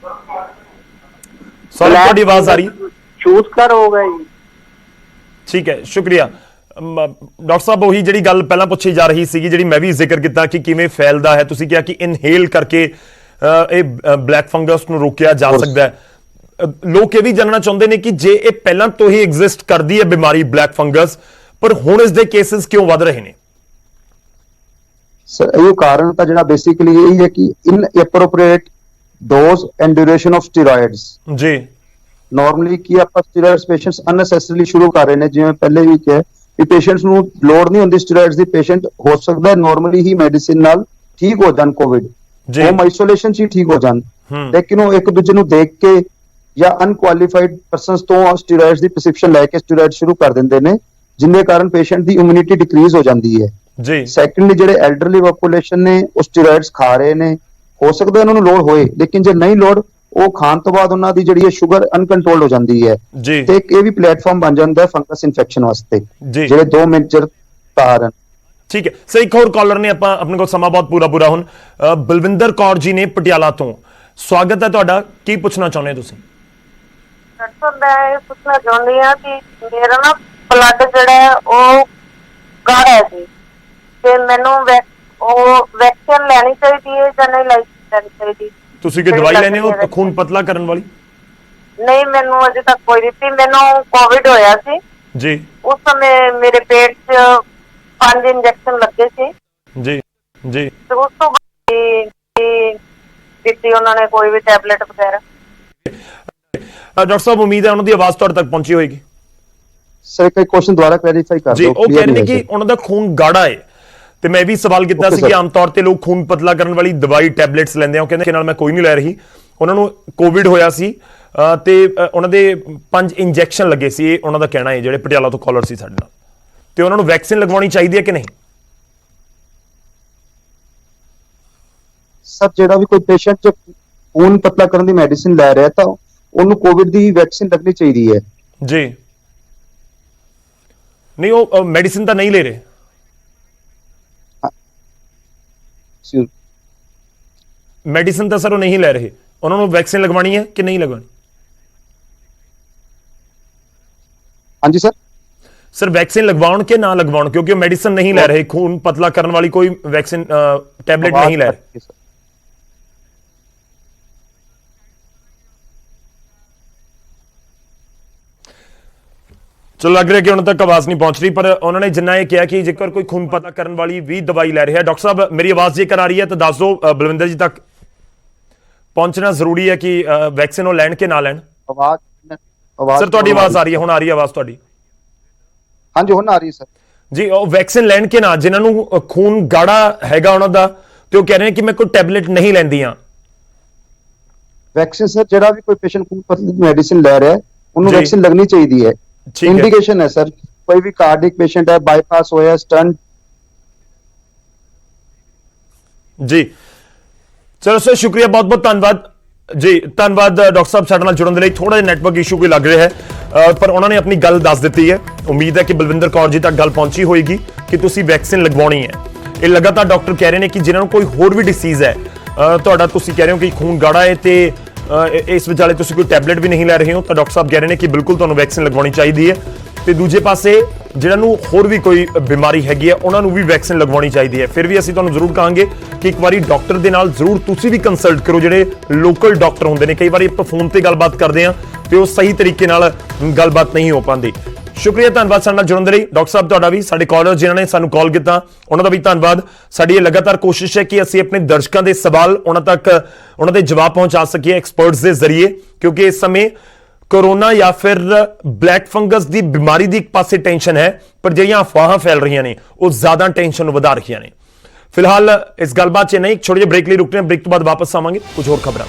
ਸੌਰਭ ਤੁਹਾਡੀ ਆਵਾਜ਼ ਆ ਰਹੀ ਹੈ? चूज कर हो गई। ਠੀਕ ਹੈ, ਸ਼ੁਕਰੀਆ। ਡਾਕਟਰ ਸਾਹਿਬ ਉਹੀ ਜਿਹੜੀ ਗੱਲ ਪਹਿਲਾਂ ਪੁੱਛੀ ਜਾ ਰਹੀ ਸੀਗੀ, ਜਿਹੜੀ ਮੈਂ ਵੀ ਜ਼ਿਕਰ ਕੀਤਾ ਕਿ ਕਿਵੇਂ ਫੈਲਦਾ ਹੈ, ਤੁਸੀਂ ਕਿਹਾ ਕਿ ਇਨਹੇਲ ਕਰਕੇ ਇਹ ਬਲੈਕ ਫੰਗਸ ਨੂੰ ਰੋਕਿਆ ਜਾ ਸਕਦਾ ਹੈ। ਲੋਕ ਇਹ ਵੀ ਜਾਣਨਾ ਚਾਹੁੰਦੇ ਨੇ ਕਿ ਜੇ ਇਹ ਪਹਿਲਾਂ ਤੋਂ ਹੀ ਐਗਜ਼ਿਸਟ ਕਰਦੀ ਹੈ ਬਿਮਾਰੀ ਬਲੈਕ ਫੰਗਸ, ਪਰ ਹੁਣ ਇਸ ਦੇ ਕੇਸਿਸ ਕਿਉਂ ਵੱਧ ਰਹੇ ਨੇ? ਸਰ ਇਹ ਕਾਰਨ ਤਾਂ ਜਿਹੜਾ ਬੇਸਿਕਲੀ ਇਹ ਹੈ ਕਿ inappropriate dose and duration of steroids. ਜੀ ਨਾਰਮਲੀ ਕੀ ਆਪਾਂ ਸਟੀਰੋਇਡਸ ਪੇਸ਼ੈਂਟਸ ਅਨਨੈਸੈਸਰੀਲੀ ਸ਼ੁਰੂ ਕਰ ਰਹੇ ਨੇ, ਜਿਵੇਂ ਪਹਿਲੇ ਵੀ ਕਿਹਾ ਕਿ ਪੇਸ਼ੈਂਟਸ ਨੂੰ ਲੋੜ ਨਹੀਂ ਹੁੰਦੀ ਸਟੀਰੋਇਡਸ ਦੀ, ਪੇਸ਼ੈਂਟ ਹੋ ਸਕਦਾ ਹੈ ਨਾਰਮਲੀ ਹੀ ਮੈਡੀਸਿਨ ਨਾਲ ਠੀਕ ਹੋ ਜਾਣ, ਕੋਵਿਡ ਹੋਮ ਆਈਸੋਲੇਸ਼ਨ 'ਚ ਹੀ ਠੀਕ ਹੋ ਜਾਣ, ਲੇਕਿਨ ਉਹ ਇੱਕ ਦੂਜੇ ਨੂੰ ਦੇਖ ਕੇ ਜਾਂ ਅਨਕੁਆਲੀਫਾਈਡ ਪਰਸਨਸ ਤੋਂ ਸਟੀਰੋਇਡਸ ਦੀ ਪ੍ਰਿਸਕ੍ਰਿਪਸ਼ਨ ਲੈ ਕੇ ਸਟੀਰੋਇਡ ਸ਼ੁਰੂ ਕਰ ਦਿੰਦੇ ਨੇ, ਜਿੰਨੇ ਕਾਰਨ ਪੇਸ਼ੈਂਟ ਦੀ ਇਮਿਊਨਿਟੀ ਡਿਕਰੀਜ਼ ਹੋ ਜਾਂਦੀ ਹੈ। ਜੀ ਸੈਕੰਡਲੀ ਜਿਹੜੇ ਐਲਡਰਲੀ ਪੋਪੂਲੇਸ਼ਨ ਨੇ ਉਹ ਸਟੀਰੋਇਡਸ ਖਾ ਰਹੇ ਨੇ, ਹੋ ਸਕਦਾ ਉਹਨਾਂ ਨੂੰ ਲੋੜ ਹੋਏ, ਲੇਕਿਨ ਜੇ ਨਹੀਂ ਲੋੜ, ਉਹ ਖਾਣ ਤੋਂ ਬਾਅਦ ਉਹਨਾਂ ਦੀ ਜਿਹੜੀ ਹੈ ਸ਼ੂਗਰ ਅਨਕੰਟਰੋਲਡ ਹੋ ਜਾਂਦੀ ਹੈ ਤੇ ਇੱਕ ਇਹ ਵੀ ਪਲੇਟਫਾਰਮ ਬਣ ਜਾਂਦਾ ਹੈ ਫੰਗਸ ਇਨਫੈਕਸ਼ਨ ਵਾਸਤੇ, ਜਿਹੜੇ 2 ਮੇਜਰ ਕਾਰਨ। ਠੀਕ ਹੈ ਸਰ, ਇੱਕ ਹੋਰ ਕਾਲਰ ਨੇ, ਆਪਾਂ ਆਪਣੇ ਕੋਲ ਸਮਾਂ ਬਹੁਤ ਪੂਰਾ ਹੁਣ। ਬਲਵਿੰਦਰ ਕੌਰ ਜੀ ਨੇ ਪਟਿਆਲਾ ਤੋਂ, ਸਵਾਗਤ ਹੈ ਤੁਹਾਡਾ, ਕੀ ਪੁੱਛਣਾ ਚਾਹੁੰਦੇ ਤੁਸੀਂ? ਡਾਕਟਰ ਮੈਂ ਇਹ ਪੁੱਛਣਾ ਚਾਹੁੰਦੀ ਹਾਂ ਕਿ ਮੇਰਾ ਨਾ ਬਲੱਡ ਜਿਹੜਾ ਹੈ ਉਹ ਗਾੜਾ ਸੀ ਤੇ ਮੈਨੂੰ ਉਹ ਵੈਕਸੀਨ ਲੈਣੀ ਚਾਹੀਦੀ ਹੈ ਜਾਂ ਨਹੀਂ ਲੈਣੀ ਚਾਹੀਦੀ? ਤੁਸੀਂ ਕੋਈ ਦਵਾਈ ਲੈਣੇ ਹੋ ਖੂਨ ਪਤਲਾ ਕਰਨ ਵਾਲੀ? ਨਹੀਂ, ਮੈਨੂੰ ਅਜੇ ਤੱਕ ਕੋਈ ਦਿੱਤੀ। ਮੈਨੂੰ ਕੋਵਿਡ ਹੋਇਆ ਸੀ ਜੀ, ਉਸ ਸਮੇਂ ਮੇਰੇ ਪੇਟ 'ਚ 5 ਇੰਜੈਕਸ਼ਨ ਲੱਗੇ ਸੀ ਜੀ ਜੀ, ਤੇ ਉਸ ਤੋਂ ਬਾਅਦ ਦਿੱਤੀ ਉਹਨਾਂ ਨੇ ਕੋਈ ਵੀ ਟੈਬਲੇਟ ਵਗੈਰਾ। ਡਾਕਟਰ ਸਾਹਿਬ ਉਮੀਦ ਹੈ ਉਹਨਾਂ ਦੀ ਆਵਾਜ਼ ਤੁਹਾਡੇ ਤੱਕ ਪਹੁੰਚੀ ਹੋਏਗੀ। ਸਰ ਇੱਕ ਕੁਐਸਚਨ ਦੁਬਾਰਾ ਕਲੈਰੀਫਾਈ ਕਰ ਦਿਓ। ਜੀ, ਉਹ ਕਹਿੰਦੇ ਨੇ ਕਿ ਉਹਨਾਂ ਦਾ ਖੂਨ ਗਾੜਾ ਹੈ ਤੇ ਮੈਂ ਵੀ ਸਵਾਲ ਕੀਤਾ ਸੀ ਕਿ ਆਮ ਤੌਰ ਤੇ ਲੋਕ ਖੂਨ ਪਤਲਾ ਕਰਨ ਵਾਲੀ ਦਵਾਈ ਟੈਬਲੇਟਸ ਲੈਂਦੇ ਆ, ਉਹ ਕਹਿੰਦੇ ਕਿ ਨਾਲ ਮੈਂ ਕੋਈ ਨਹੀਂ ਲੈ ਰਹੀ। ਉਹਨਾਂ ਨੂੰ ਕੋਵਿਡ ਹੋਇਆ ਸੀ ਤੇ ਉਹਨਾਂ ਦੇ 5 ਇੰਜੈਕਸ਼ਨ ਲੱਗੇ ਸੀ, ਇਹ ਉਹਨਾਂ ਦਾ ਕਹਿਣਾ ਹੈ, ਜਿਹੜੇ ਪਟਿਆਲਾ ਤੋਂ ਕਾਲਰ ਸੀ ਸਾਡੇ ਨਾਲ, ਤੇ ਉਹਨਾਂ ਨੂੰ ਵੈਕਸੀਨ ਲਗਵਾਉਣੀ ਚਾਹੀਦੀ ਹੈ ਕਿ ਨਹੀਂ? ਸਰ ਜਿਹੜਾ ਵੀ ਕੋਈ ਪੇਸ਼ੈਂਟ ਖੂਨ ਪਤਲਾ ਕਰਨ ਦੀ ਮੈਡੀਸਿਨ ਲੈ ਰਿਹਾ ਤਾਂ ਉਹਨੂੰ ਕੋਵਿਡ ਦੀ ਵੈਕਸੀਨ ਲੱਗਣੀ ਚਾਹੀਦੀ ਹੈ। ਜੀ ਨਹੀਂ, ਉਹ ਮੈਡੀਸਿਨ ਤਾਂ ਨਹੀਂ ਲੈ ਰਹੇ। ਮੈਡੀਸਿਨ ਤਾਂ ਸਰ ਉਹ ਨਹੀਂ ਲੈ ਰਹੇ, ਉਹਨਾਂ ਨੂੰ ਵੈਕਸੀਨ ਲਗਵਾਉਣੀ ਹੈ ਕਿ ਨਹੀਂ ਲਗਵਾਉਣੀ? ਹਾਂਜੀ ਸਰ, ਸਰ ਵੈਕਸੀਨ ਲਗਵਾਉਣ ਕਿ ਨਾ ਲਗਵਾਉਣ, ਕਿਉਂਕਿ ਉਹ ਮੈਡੀਸਿਨ ਨਹੀਂ ਲੈ ਰਹੇ, ਖੂਨ ਪਤਲਾ ਕਰਨ ਵਾਲੀ ਕੋਈ ਵੈਕਸੀਨ ਟੈਬਲੇਟ ਨਹੀਂ ਲੈ ਰਹੇ। ਚਲੋ ਲੱਗ ਰਿਹਾ ਕਿ ਉਹਨਾਂ ਤੱਕ ਆਵਾਜ਼ ਨਹੀਂ ਪਹੁੰਚ ਰਹੀ, ਪਰ ਉਹਨਾਂ ਨੇ ਜਿੰਨਾ ਇਹ ਕਿਹਾ ਕਿ ਜੇਕਰ ਕੋਈ ਖੂਨ ਪਤਲਾ ਕਰਨ ਵਾਲੀ ਵੀ ਦਵਾਈ ਲੈ ਰਿਹਾ। ਡਾਕਟਰ ਸਾਹਿਬ ਮੇਰੀ ਆਵਾਜ਼ ਜੇਕਰ ਆ ਰਹੀ ਹੈ ਤਾਂ ਦੱਸ ਦਿਓ, ਬਲਵਿੰਦਰ ਜੀ ਤੱਕ ਪਹੁੰਚਣਾ ਜ਼ਰੂਰੀ ਹੈ ਕਿ ਵੈਕਸੀਨ ਉਹ ਲੈਣ ਕਿ ਨਾ ਲੈਣ। ਆਵਾਜ਼ ਸਰ ਤੁਹਾਡੀ ਆਵਾਜ਼ ਆ ਰਹੀ ਹੈ, ਹੁਣ ਆ ਰਹੀ ਹੈ ਆਵਾਜ਼ ਤੁਹਾਡੀ? ਹਾਂਜੀ ਹੁਣ ਆ ਰਹੀ ਸਰ। ਜੀ, ਉਹ ਵੈਕਸੀਨ ਲੈਣ ਕਿ ਨਾ, ਜਿਨ੍ਹਾਂ ਨੂੰ ਖੂਨ ਗਾੜਾ ਹੈਗਾ ਉਹਨਾਂ ਦਾ, ਤੇ ਉਹ ਕਹਿ ਰਹੇ ਨੇ ਕਿ ਮੈਂ ਕੋਈ ਟੈਬਲੇਟ ਨਹੀਂ ਲੈਂਦੀਆਂ ਵੈਕਸੀਨ। ਸਰ ਜਿਹੜਾ ਵੀ ਕੋਈ ਪੇਸ਼ੈਂਟ ਖੂਨ ਪਤਲੇ ਦੀ ਮੈਡੀਸਿਨ ਲੈ ਰਿਹਾ ਹੈ ਉਹਨੂੰ ਵੈਕਸੀਨ ਲੱਗਣੀ ਚਾਹੀਦੀ ਹੈ। इंडिकेशन है सर, कोई भी कार्डिक पेशेंट है, बाईपास होया, स्टंट। जी चलो सर, शुक्रिया, बहुत बहुत धन्यवाद जी, धन्यवाद डॉक्टर साहब ਸਾਡੇ ਨਾਲ ਜੁੜਨ ਦੇ ਲਈ। ਥੋੜਾ ਜਿਹਾ ਨੈਟਵਰਕ ਇਸ਼ੂ ਕੋਈ ਲੱਗ ਰਿਹਾ ਹੈ, ਪਰ ਉਹਨਾਂ ਨੇ ਆਪਣੀ ਗੱਲ ਦੱਸ ਦਿੱਤੀ ਹੈ। ਉਮੀਦ ਹੈ ਕਿ ਬਲਵਿੰਦਰ ਕੌਰ ਜੀ ਤੱਕ ਗੱਲ ਪਹੁੰਚੀ ਹੋਏਗੀ ਕਿ ਤੁਸੀਂ ਵੈਕਸੀਨ ਲਗਵਾਉਣੀ ਹੈ। ਇਹ ਲਗਾਤਾਰ ਡਾਕਟਰ ਕਹਿ ਰਹੇ ਨੇ ਕਿ ਜਿਨ੍ਹਾਂ ਨੂੰ ਕੋਈ ਹੋਰ ਵੀ ਡਿਸੀਜ਼ ਹੈ, ਤੁਹਾਡਾ ਤੁਸੀਂ ਕਹਿ ਰਹੇ ਹੋ ਕਿ ਖੂਨ ਗਾੜਾ ਹੈ ਤੇ ਇਸ ਵਿਚਾਲੇ ਤੁਸੀਂ ਕੋਈ ਟੈਬਲੇਟ ਵੀ ਨਹੀਂ ਲੈ ਰਹੇ ਹੋ, ਤਾਂ ਡਾਕਟਰ ਸਾਹਿਬ ਕਹਿ ਰਹੇ ਨੇ ਕਿ ਬਿਲਕੁਲ ਤੁਹਾਨੂੰ ਵੈਕਸੀਨ ਲਗਵਾਉਣੀ ਚਾਹੀਦੀ ਹੈ। ਤੇ ਦੂਜੇ ਪਾਸੇ ਜਿਹਨਾਂ ਨੂੰ ਹੋਰ ਵੀ ਕੋਈ ਬਿਮਾਰੀ ਹੈਗੀ ਹੈ ਉਹਨਾਂ ਨੂੰ ਵੀ ਵੈਕਸੀਨ ਲਗਵਾਉਣੀ ਚਾਹੀਦੀ ਹੈ। ਫਿਰ ਵੀ ਅਸੀਂ ਤੁਹਾਨੂੰ ਜ਼ਰੂਰ ਕਹਾਂਗੇ ਕਿ ਇੱਕ ਵਾਰੀ ਡਾਕਟਰ ਦੇ ਨਾਲ ਜ਼ਰੂਰ ਤੁਸੀਂ ਵੀ ਕੰਸਲਟ ਕਰੋ, ਜਿਹੜੇ ਲੋਕਲ ਡਾਕਟਰ ਹੁੰਦੇ ਨੇ। ਕਈ ਵਾਰੀ ਆਪਾਂ ਫੋਨ ਤੇ ਗੱਲਬਾਤ ਕਰਦੇ ਹਾਂ ਤੇ ਉਹ ਸਹੀ ਤਰੀਕੇ ਨਾਲ ਗੱਲਬਾਤ ਨਹੀਂ ਹੋ ਪਾਉਂਦੀ। ਸ਼ੁਕਰੀਆ, ਧੰਨਵਾਦ ਸਾਡੇ ਨਾਲ ਜੁੜਨ ਦੇ ਲਈ। ਡਾਕਟਰ ਸਾਹਿਬ ਤੁਹਾਡਾ ਵੀ, ਸਾਡੇ ਕਾਲਰ ਜਿਨ੍ਹਾਂ ਨੇ ਸਾਨੂੰ ਕਾਲ ਕੀਤਾ ਉਹਨਾਂ ਦਾ ਵੀ ਧੰਨਵਾਦ। ਸਾਡੀ ਇਹ ਲਗਾਤਾਰ ਕੋਸ਼ਿਸ਼ ਹੈ ਕਿ ਅਸੀਂ ਆਪਣੇ ਦਰਸ਼ਕਾਂ ਦੇ ਸਵਾਲ ਉਹਨਾਂ ਤੱਕ, ਉਹਨਾਂ ਦੇ ਜਵਾਬ ਪਹੁੰਚਾ ਸਕੀਏ ਐਕਸਪਰਟਸ ਦੇ ਜ਼ਰੀਏ, ਕਿਉਂਕਿ ਇਸ ਸਮੇਂ कोरोना या फिर ब्लैक फंगस ਦੀ ਬਿਮਾਰੀ ਦੀ ਇੱਕ ਪਾਸੇ ਟੈਨਸ਼ਨ ਹੈ, ਪਰ ਜਿਹੜੀਆਂ ਅਫਵਾਹਾਂ ਫੈਲ ਰਹੀਆਂ ਨੇ ਉਹ ਜ਼ਿਆਦਾ ਟੈਨਸ਼ਨ ਨੂੰ ਵਧਾ ਰਹੀਆਂ ਨੇ। ਫਿਲਹਾਲ ਇਸ ਗੱਲਬਾਤ 'ਚ ਨਹੀਂ, ਇੱਕ ਛੋਟੇ ਜਿਹੇ ਬ੍ਰੇਕ ਲਈ ਰੁਕਦੇ ਹਾਂ। ਬ੍ਰੇਕ ਤੋਂ ਬਾਅਦ ਵਾਪਸ ਆਵਾਂਗੇ ਕੁਝ ਹੋਰ ਖਬਰਾਂ।